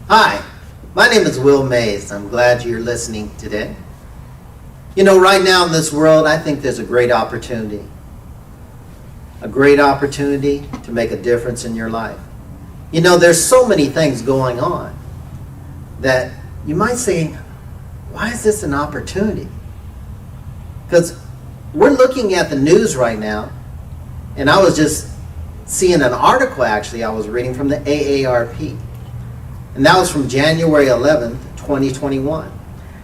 Hi, my name is Will Mays. I'm glad you're listening today. You know, right now in this world, I think there's a great opportunity. A great opportunity to make a difference in your life. You know, there's so many things going on that you might say, why is this an opportunity? Because we're looking at the news right now, and I was just seeing an article actually I was reading from the AARP. And that was from January 11th, 2021.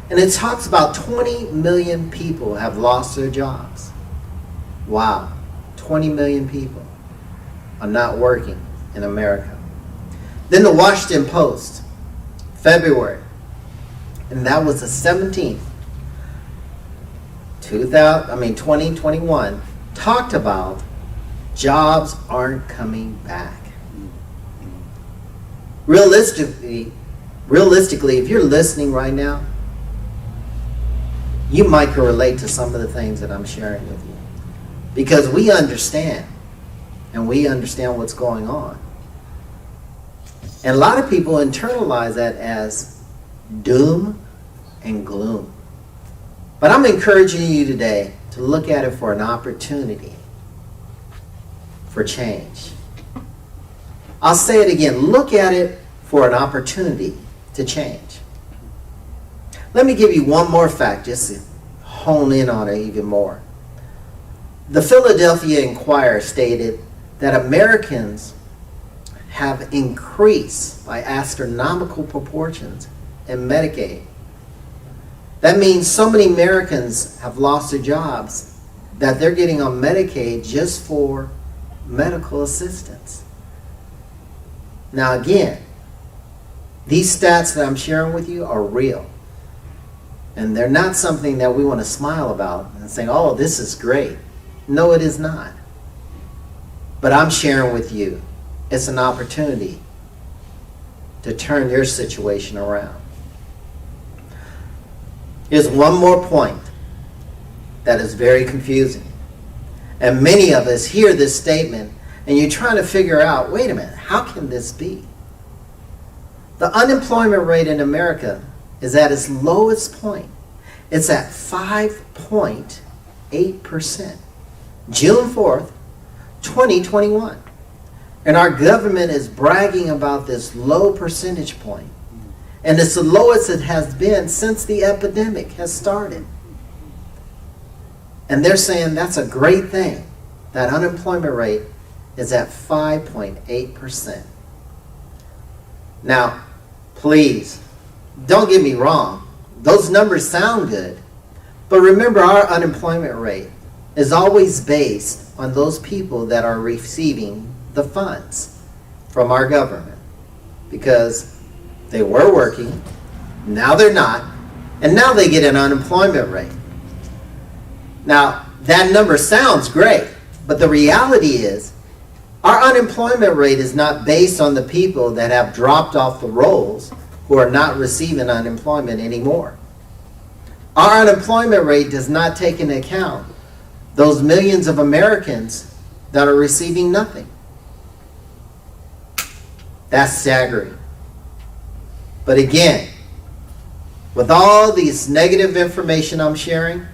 And it talks about 20 million people have lost their jobs. Wow, 20 million people are not working in America. Then the Washington Post, February, and that was the 17th, 2021, talked about jobs aren't coming back. Realistically, if you're listening right now, you might can relate to some of the things that I'm sharing with you. Because we understand, and we understand what's going on. And a lot of people internalize that as doom and gloom. But I'm encouraging you today to look at it for an opportunity for change. I'll say it again, look at it for an opportunity to change. Let me give you one more fact just to hone in on it even more. The Philadelphia Inquirer stated that Americans have increased by astronomical proportions in Medicaid. That means so many Americans have lost their jobs that they're getting on Medicaid just for medical assistance. Now again, these stats that I'm sharing with you are real. And they're not something that we want to smile about and say, oh, this is great. No, it is not. But I'm sharing with you, it's an opportunity to turn your situation around. Here's one more point that is very confusing. And many of us hear this statement and you're trying to figure out, wait a minute, how can this be? The unemployment rate in America is at its lowest point. It's at 5.8%. June 4th, 2021. And our government is bragging about this low percentage point. And it's the lowest it has been since the epidemic has started. And they're saying that's a great thing. That unemployment rate is at 5.8%. Now, please, don't get me wrong. Those numbers sound good. But remember, our unemployment rate is always based on those people that are receiving the funds from our government. Because they were working, now they're not, and now they get an unemployment rate. Now, that number sounds great, but the reality is, our unemployment rate is not based on the people that have dropped off the rolls who are not receiving unemployment anymore. Our unemployment rate does not take into account those millions of Americans that are receiving nothing. That's staggering. But again, with all these negative information I'm sharing,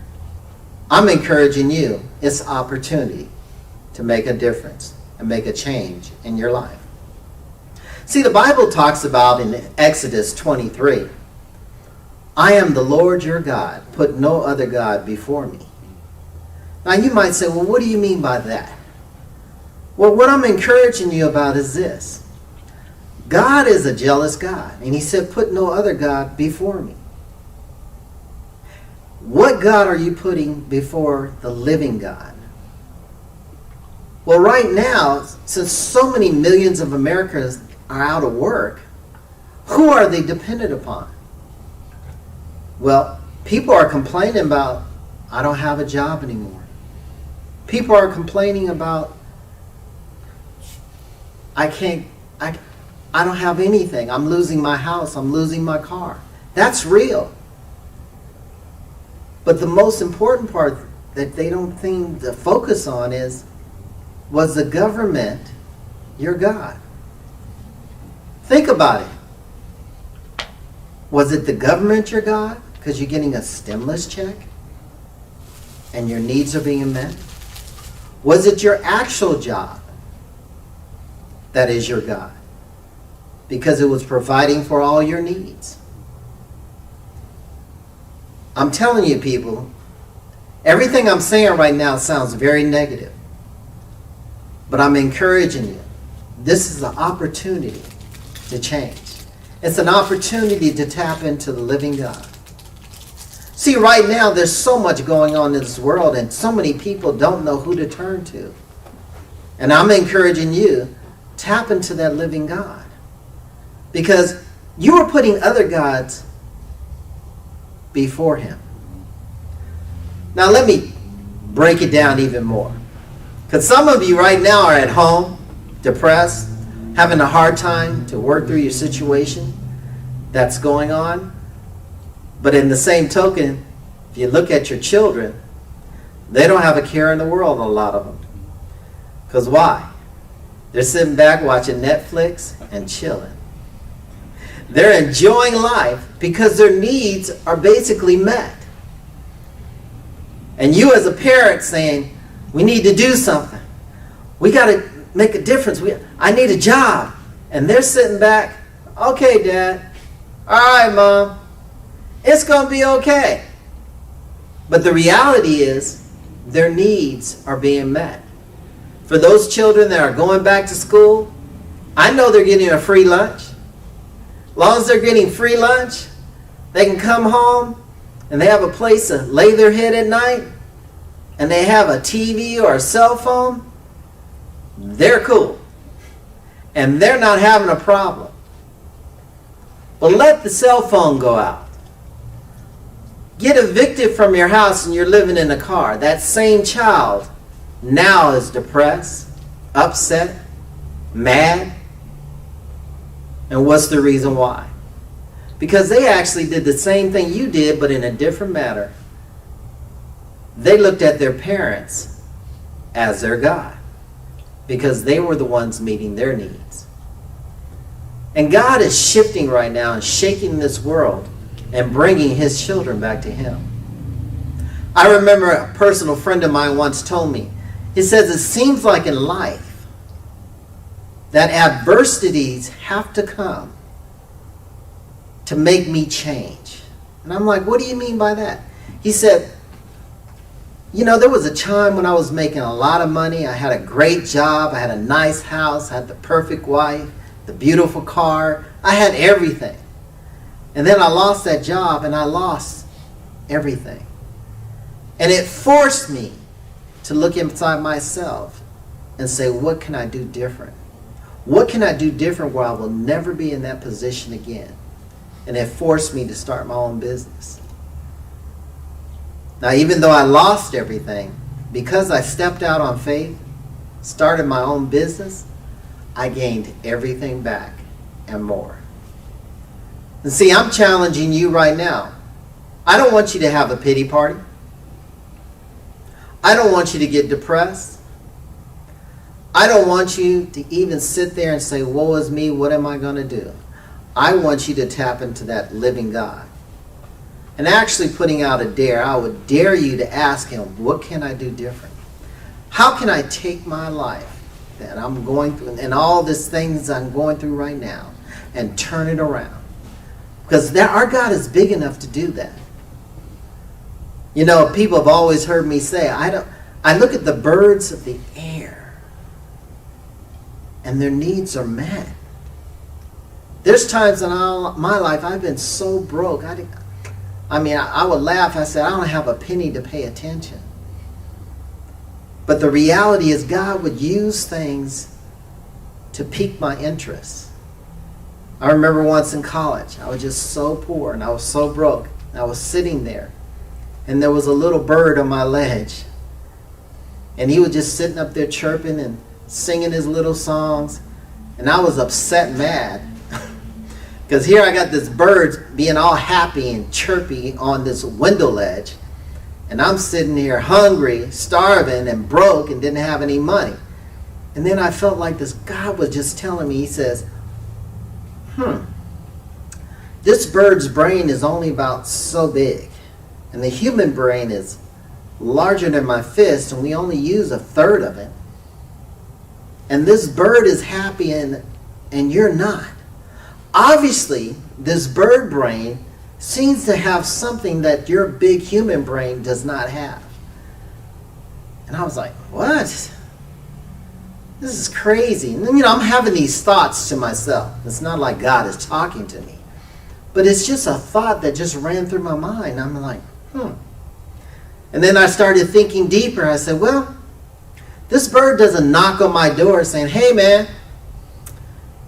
I'm encouraging you, it's opportunity to make a difference and make a change in your life. See, the Bible talks about in Exodus 23, I am the Lord your God, put no other God before me. Now you might say, well, what do you mean by that? Well, what I'm encouraging you about is this. God is a jealous God, and he said, put no other God before me. What God are you putting before the living God? Well, right now, since so many millions of Americans are out of work, who are they dependent upon? Well, people are complaining about, I don't have a job anymore. People are complaining about, I don't have anything. I'm losing my house. I'm losing my car. That's real. But the most important part that they don't seem to focus on is, was the government your God? Think about it. Was it the government your God? Because you're getting a stimulus check and your needs are being met? Was it your actual job that is your God? Because it was providing for all your needs. I'm telling you, people, everything I'm saying right now sounds very negative. But I'm encouraging you. This is an opportunity to change. It's an opportunity to tap into the living God. See, right now there's so much going on in this world and so many people don't know who to turn to. And I'm encouraging you, tap into that living God. Because you are putting other gods before him. Now let me break it down even more. Because some of you right now are at home, depressed, having a hard time to work through your situation that's going on. But in the same token, if you look at your children, they don't have a care in the world, a lot of them. Because why? They're sitting back watching Netflix and chilling. They're enjoying life because their needs are basically met. And you as a parent saying, we need to do something. We got to make a difference. I need a job. And they're sitting back, okay, Dad. All right, Mom. It's going to be okay. But the reality is their needs are being met. For those children that are going back to school, I know they're getting a free lunch. As long as they're getting free lunch, they can come home and they have a place to lay their head at night, and they have a TV or a cell phone, they're cool. And they're not having a problem. But let the cell phone go out. Get evicted from your house and you're living in a car. That same child now is depressed, upset, mad. And what's the reason why? Because they actually did the same thing you did, but in a different manner. They looked at their parents as their God, because they were the ones meeting their needs. And God is shifting right now and shaking this world and bringing his children back to him. I remember a personal friend of mine once told me, he says, it seems like in life that adversities have to come to make me change. And I'm like, what do you mean by that? He said, there was a time when I was making a lot of money. I had a great job. I had a nice house. I had the perfect wife, the beautiful car. I had everything. And then I lost that job and I lost everything. And it forced me to look inside myself and say, what can I do different? What can I do different where I will never be in that position again? And it forced me to start my own business. Now, even though I lost everything, because I stepped out on faith, started my own business, I gained everything back and more. And see, I'm challenging you right now. I don't want you to have a pity party. I don't want you to get depressed. I don't want you to even sit there and say, woe is me, what am I going to do? I want you to tap into that living God. And actually putting out a dare, I would dare you to ask him, what can I do different? How can I take my life that I'm going through and all these things I'm going through right now and turn it around? Because our God is big enough to do that. People have always heard me say, I look at the birds of the air and their needs are met. There's times in my life I've been so broke. I would laugh. I said, I don't have a penny to pay attention. But the reality is God would use things to pique my interest. I remember once in college, I was just so poor and I was so broke. I was sitting there and there was a little bird on my ledge. And he was just sitting up there chirping and singing his little songs. And I was upset mad. Because here I got this bird being all happy and chirpy on this window ledge. And I'm sitting here hungry, starving, and broke and didn't have any money. And then I felt like this God was just telling me, he says, this bird's brain is only about so big. And the human brain is larger than my fist, and we only use a third of it. And this bird is happy and you're not. Obviously, this bird brain seems to have something that your big human brain does not have. And I was like, what? This is crazy. And I'm having these thoughts to myself. It's not like God is talking to me. But it's just a thought that just ran through my mind. I'm like, And then I started thinking deeper. I said, well, this bird doesn't knock on my door saying, hey man,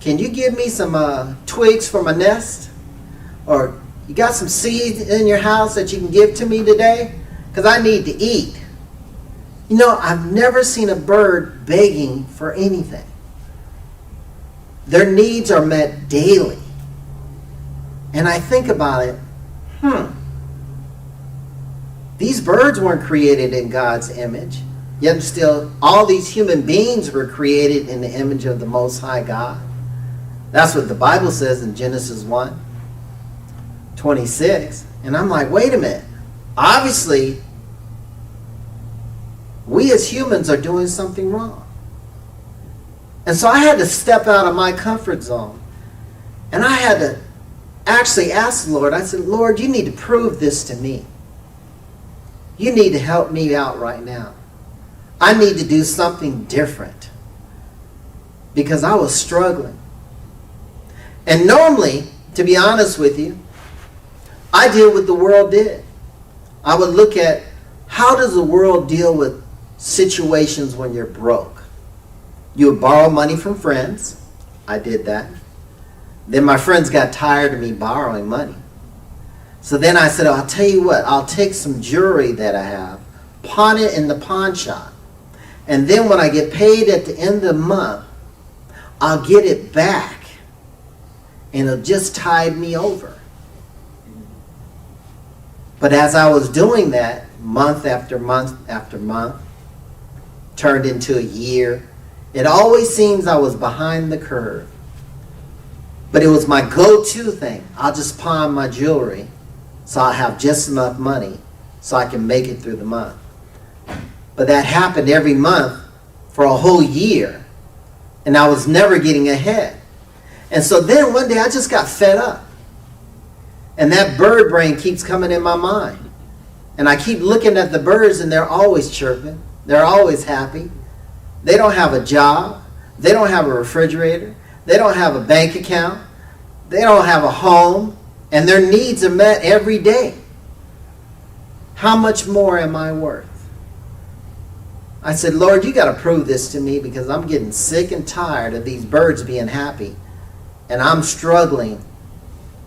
can you give me some twigs for my nest? Or you got some seeds in your house that you can give to me today? Because I need to eat. I've never seen a bird begging for anything. Their needs are met daily. And I think about it, these birds weren't created in God's image. Yet still, all these human beings were created in the image of the Most High God. That's what the Bible says in Genesis 1:26. And I'm like, wait a minute. Obviously, we as humans are doing something wrong. And so I had to step out of my comfort zone. And I had to actually ask the Lord. I said, Lord, you need to prove this to me. You need to help me out right now. I need to do something different. Because I was struggling. And normally, to be honest with you, I did what the world did. I would look at how does the world deal with situations when you're broke. You would borrow money from friends. I did that. Then my friends got tired of me borrowing money. So then I said, I'll tell you what, I'll take some jewelry that I have, pawn it in the pawn shop. And then when I get paid at the end of the month, I'll get it back. And it'll just tide me over. But as I was doing that, month after month after month, turned into a year, it always seems I was behind the curve. But it was my go-to thing. I'll just pawn my jewelry so I'll have just enough money so I can make it through the month. But that happened every month for a whole year. And I was never getting ahead. And so then one day I just got fed up. And that bird brain keeps coming in my mind. And I keep looking at the birds and they're always chirping. They're always happy. They don't have a job. They don't have a refrigerator. They don't have a bank account. They don't have a home. And their needs are met every day. How much more am I worth? I said, Lord, you got to prove this to me because I'm getting sick and tired of these birds being happy. And I'm struggling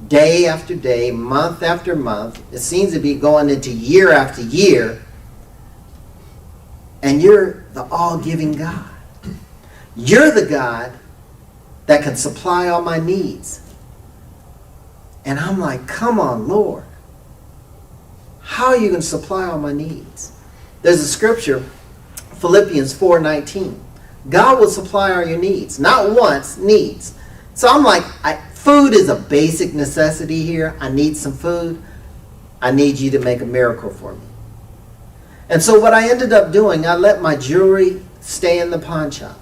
day after day, month after month. It seems to be going into year after year. And you're the all-giving God. You're the God that can supply all my needs. And I'm like, come on, Lord. How are you going to supply all my needs? There's a scripture, Philippians 4:19. God will supply all your needs. Not once, needs. So I'm like, food is a basic necessity here. I need some food. I need you to make a miracle for me. And so what I ended up doing, I let my jewelry stay in the pawn shop.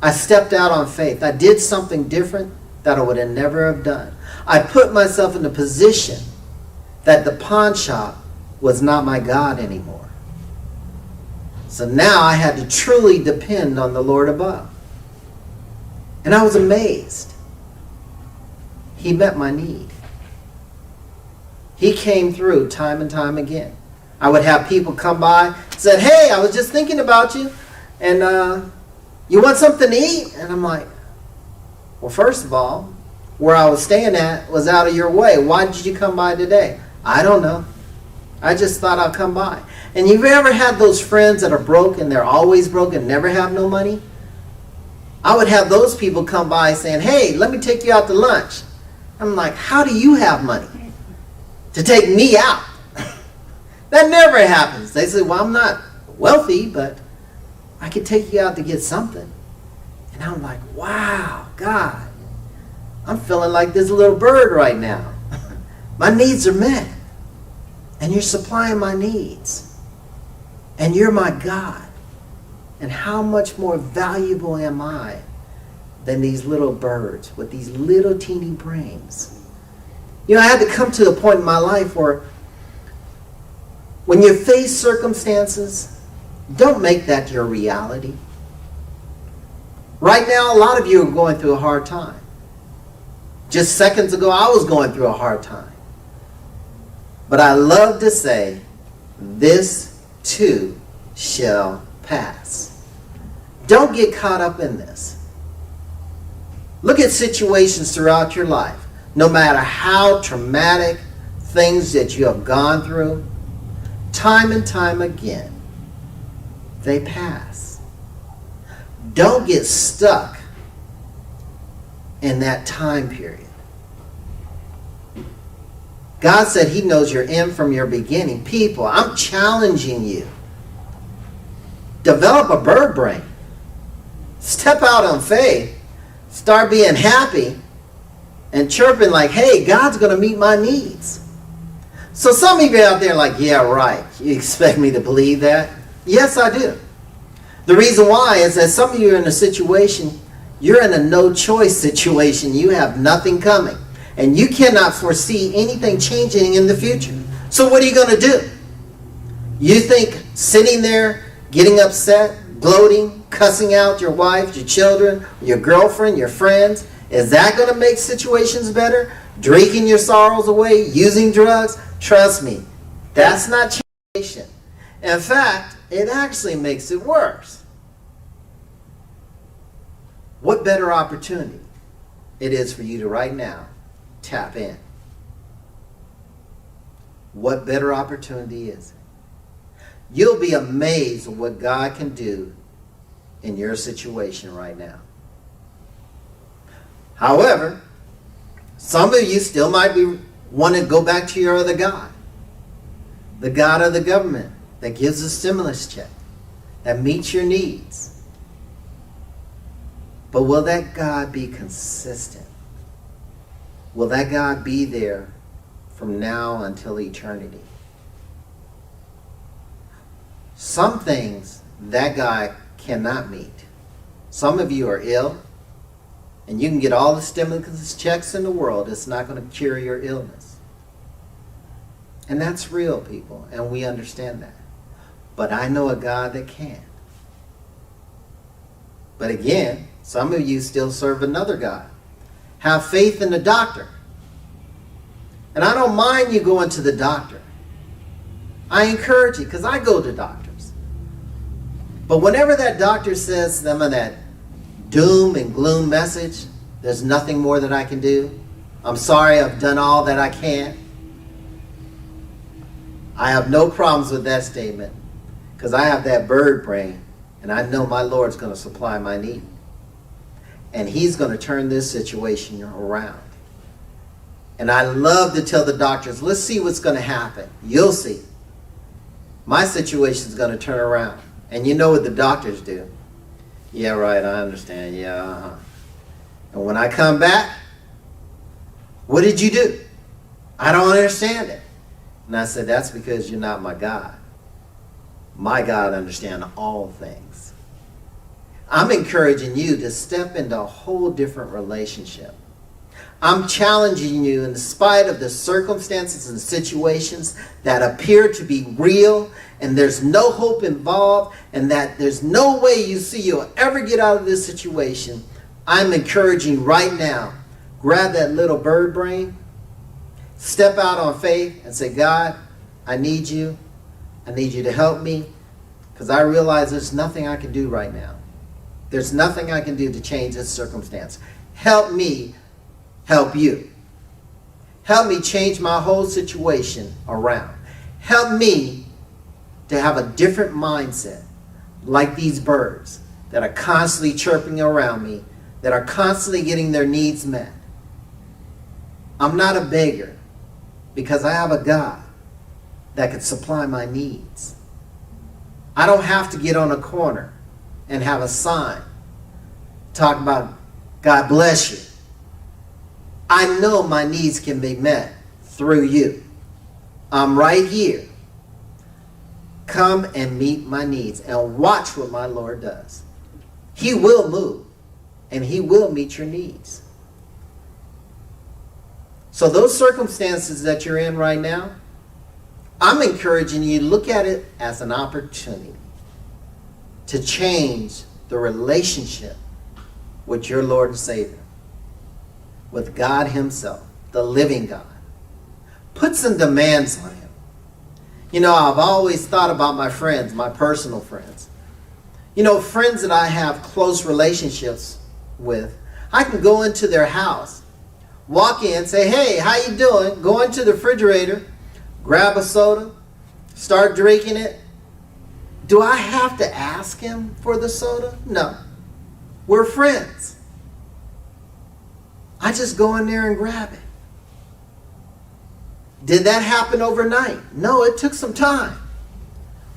I stepped out on faith. I did something different that I would have never have done. I put myself in a position that the pawn shop was not my God anymore. So now I had to truly depend on the Lord above. And I was amazed. He met my need. He came through time and time again. I would have people come by and say, hey, I was just thinking about you. And you want something to eat? And I'm like, Well, first of all, where I was staying at was out of your way. Why did you come by today? I don't know. I just thought I'd come by. And you've ever had those friends that are broke and they're always broke and never have no money? I would have those people come by saying, hey, let me take you out to lunch. I'm like, how do you have money to take me out? That never happens. They say, well, I'm not wealthy, but I could take you out to get something. And I'm like, wow, God, I'm feeling like this little bird right now. My needs are met. And you're supplying my needs. And you're my God. And how much more valuable am I than these little birds with these little teeny brains? You know, I had to come to a point in my life where when you face circumstances, don't make that your reality. Right now, a lot of you are going through a hard time. Just seconds ago, I was going through a hard time. But I love to say, this too shall pass. Don't get caught up in this. Look at situations throughout your life. No matter how traumatic things that you have gone through, time and time again, they pass. Don't get stuck in that time period. God said He knows your end from your beginning. People, I'm challenging you. Develop a bird brain. Step out on faith. Start being happy and chirping like, hey, God's going to meet my needs. So some of you out there are like, yeah, right. You expect me to believe that? Yes, I do. The reason why is that some of you are in a situation, you're in a no-choice situation. You have nothing coming. And you cannot foresee anything changing in the future. So what are you going to do? You think sitting there, getting upset, gloating, cussing out your wife, your children, your girlfriend, your friends, is that going to make situations better? Drinking your sorrows away, using drugs? Trust me, that's not change. In fact, it actually makes it worse. What better opportunity it is for you to right now tap in. What better opportunity is it? You'll be amazed at what God can do in your situation right now. However, some of you still might be wanting to go back to your other God. The God of the government that gives a stimulus check, that meets your needs. But will that God be consistent? Will that God be there from now until eternity? Some things that God cannot meet. Some of you are ill, and you can get all the stimulus checks in the world. It's not going to cure your illness. And that's real, people, and we understand that. But I know a God that can. But again, some of you still serve another God. Have faith in the doctor. And I don't mind you going to the doctor. I encourage you, because I go to doctors. But whenever that doctor says them in that doom and gloom message, there's nothing more that I can do. I'm sorry, I've done all that I can. I have no problems with that statement, because I have that bird brain, and I know my Lord's going to supply my need. And He's going to turn this situation around. And I love to tell the doctors, let's see what's going to happen. You'll see. My situation's going to turn around. And you know what the doctors do. Yeah, right, I understand. Yeah, uh-huh. And when I come back, what did you do? I don't understand it. And I said, that's because you're not my God. My God understands all things. I'm encouraging you to step into a whole different relationship. I'm challenging you, in spite of the circumstances and situations that appear to be real, and there's no hope involved, and that there's no way you see you'll ever get out of this situation. I'm encouraging right now, grab that little bird brain, step out on faith and say, God, I need you. I need you to help me, because I realize there's nothing I can do right now. There's nothing I can do to change this circumstance. help me help you. Help me change my whole situation around. Help me to have a different mindset, like these birds that are constantly chirping around me, that are constantly getting their needs met. I'm not a beggar because I have a God that can supply my needs. I don't have to get on a corner and have a sign talk about God bless you. I know my needs can be met through you. I'm right here. Come and meet my needs and watch what my Lord does. He will move and he will meet your needs. So those circumstances that you're in right now, I'm encouraging you to look at it as an opportunity to change the relationship with your Lord and Savior, with God himself, the living God. Put some demands on him. You know, I've always thought about my friends, my personal friends. You know, friends that I have close relationships with, I can go into their house, walk in, say, hey, how you doing? Go into the refrigerator, grab a soda, start drinking it. Do I have to ask him for the soda? No. We're friends. I just go in there and grab it. Did that happen overnight? No, it took some time.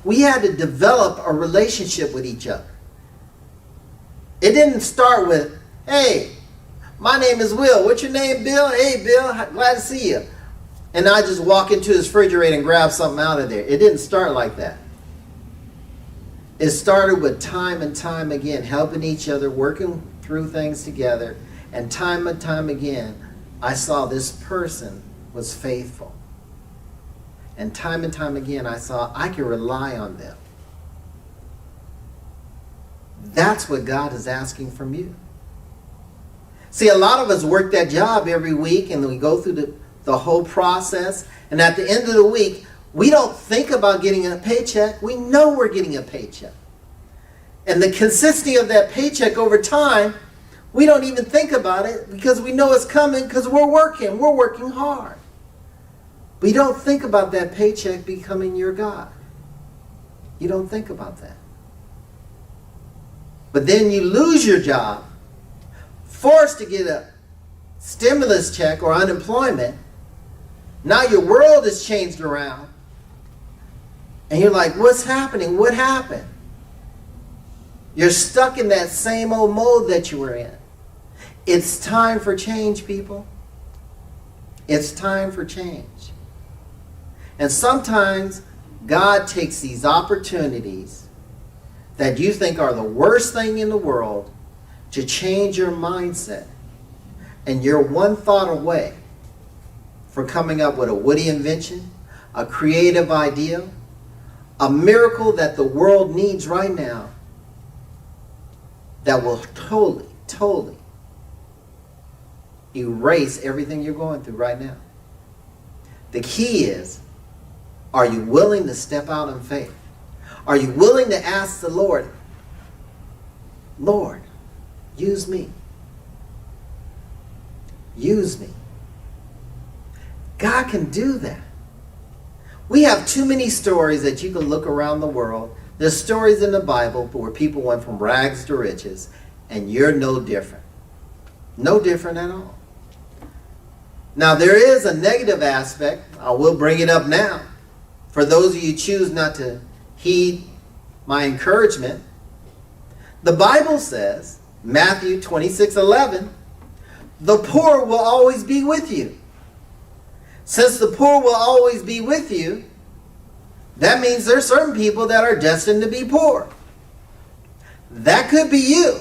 We had to develop a relationship with each other. It didn't start with, hey, my name is Will. What's your name, Bill? Hey, Bill, glad to see you. And I just walk into his refrigerator and grab something out of there. It didn't start like that. It started with time and time again, helping each other, working through things together. And time again, I saw this person was faithful. And time again, I saw I could rely on them. That's what God is asking from you. See, a lot of us work that job every week and we go through the whole process. And at the end of the week, we don't think about getting a paycheck. We know we're getting a paycheck. And the consistency of that paycheck over time, we don't even think about it because we know it's coming because we're working hard. We don't think about that paycheck becoming your God. You don't think about that. But then you lose your job, forced to get a stimulus check or unemployment. Now your world has changed around. And you're like, what's happening? What happened? You're stuck in that same old mode that you were in. It's time for change, people. It's time for change. And sometimes God takes these opportunities that you think are the worst thing in the world to change your mindset. And you're one thought away from coming up with a witty invention, a creative idea, a miracle that the world needs right now that will totally erase everything you're going through right now. The key is, are you willing to step out in faith? Are you willing to ask the Lord, Lord, use me. Use me. God can do that. We have too many stories that you can look around the world. There's stories in the Bible where people went from rags to riches, and you're no different. No different at all. Now, there is a negative aspect. I will bring it up now. For those of you who choose not to heed my encouragement, the Bible says, Matthew 26:11, the poor will always be with you. Since the poor will always be with you, that means there are certain people that are destined to be poor. That could be you.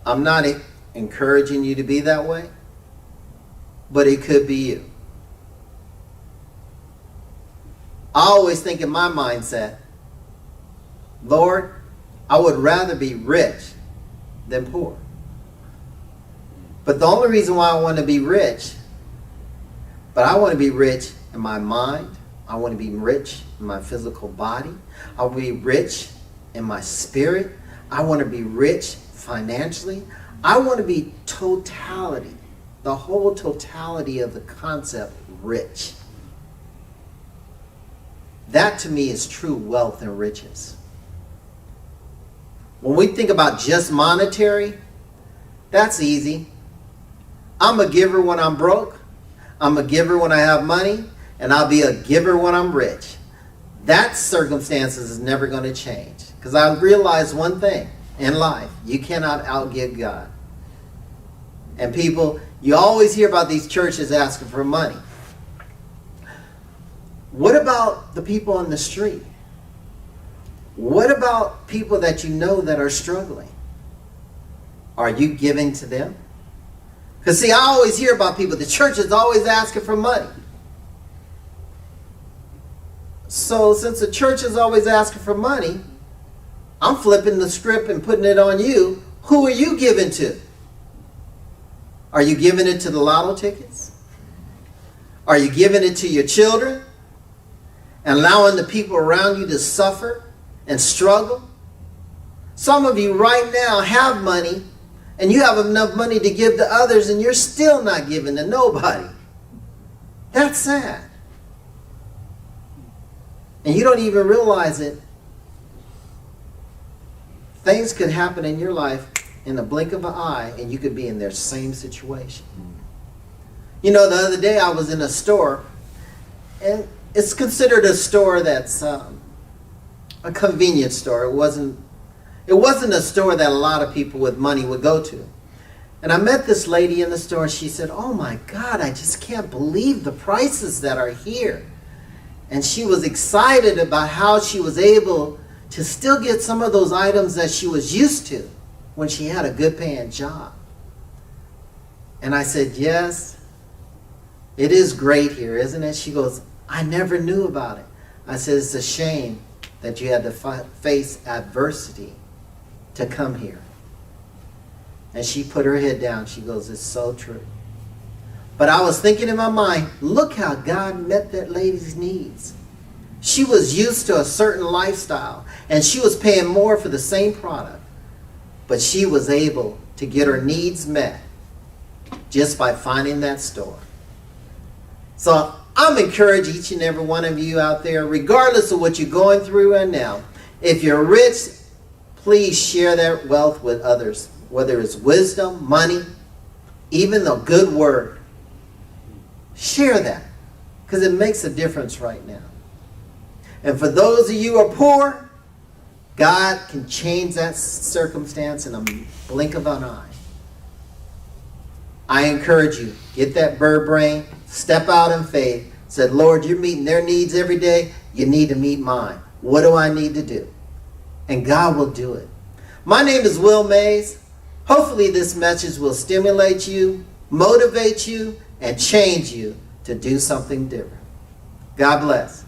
I'm not encouraging you to be that way, but it could be you. I always think in my mindset, Lord, I would rather be rich than poor. But the only reason why I want to be rich, but I want to be rich in my mind. I want to be rich in my physical body. I want to be rich in my spirit. I want to be rich financially. I want to be totality, the whole totality of the concept rich. That to me is true wealth and riches. When we think about just monetary, that's easy. I'm a giver when I'm broke. I'm a giver when I have money. And I'll be a giver when I'm rich. That circumstances is never going to change. Because I realize one thing in life. You cannot outgive God. And people, you always hear about these churches asking for money. What about the people on the street? What about people that you know that are struggling? Are you giving to them? Because see, I always hear about people, the church is always asking for money. So since the church is always asking for money, I'm flipping the script and putting it on you. Who are you giving to? Are you giving it to the lotto tickets? Are you giving it to your children? And allowing the people around you to suffer and struggle? Some of you right now have money, and you have enough money to give to others, and you're still not giving to nobody. That's sad. And you don't even realize it. Things could happen in your life in the blink of an eye, and you could be in their same situation. You know, the other day I was in a store, and it's considered a store that's a convenience store. It wasn't a store that a lot of people with money would go to. And I met this lady in the store, and she said, "Oh my God, I just can't believe the prices that are here." And she was excited about how she was able to still get some of those items that she was used to when she had a good paying job. And I said, "Yes, it is great here, isn't it?" She goes, "I never knew about it." I said, "It's a shame that you had to face adversity to come here." And she put her head down. She goes, "It's so true." But I was thinking in my mind, look how God met that lady's needs. She was used to a certain lifestyle, and she was paying more for the same product. But she was able to get her needs met just by finding that store. So I'm encouraging each and every one of you out there, regardless of what you're going through right now, if you're rich, please share that wealth with others, whether it's wisdom, money, even a good word. Share that, because it makes a difference right now. And for those of you who are poor, God can change that circumstance in a blink of an eye. I encourage you, get that bird brain, step out in faith. Said, "Lord, you're meeting their needs every day. You need to meet mine. What do I need to do?" And God will do it. My name is Will Mays. Hopefully this message will stimulate you, motivate you, and change you to do something different. God bless.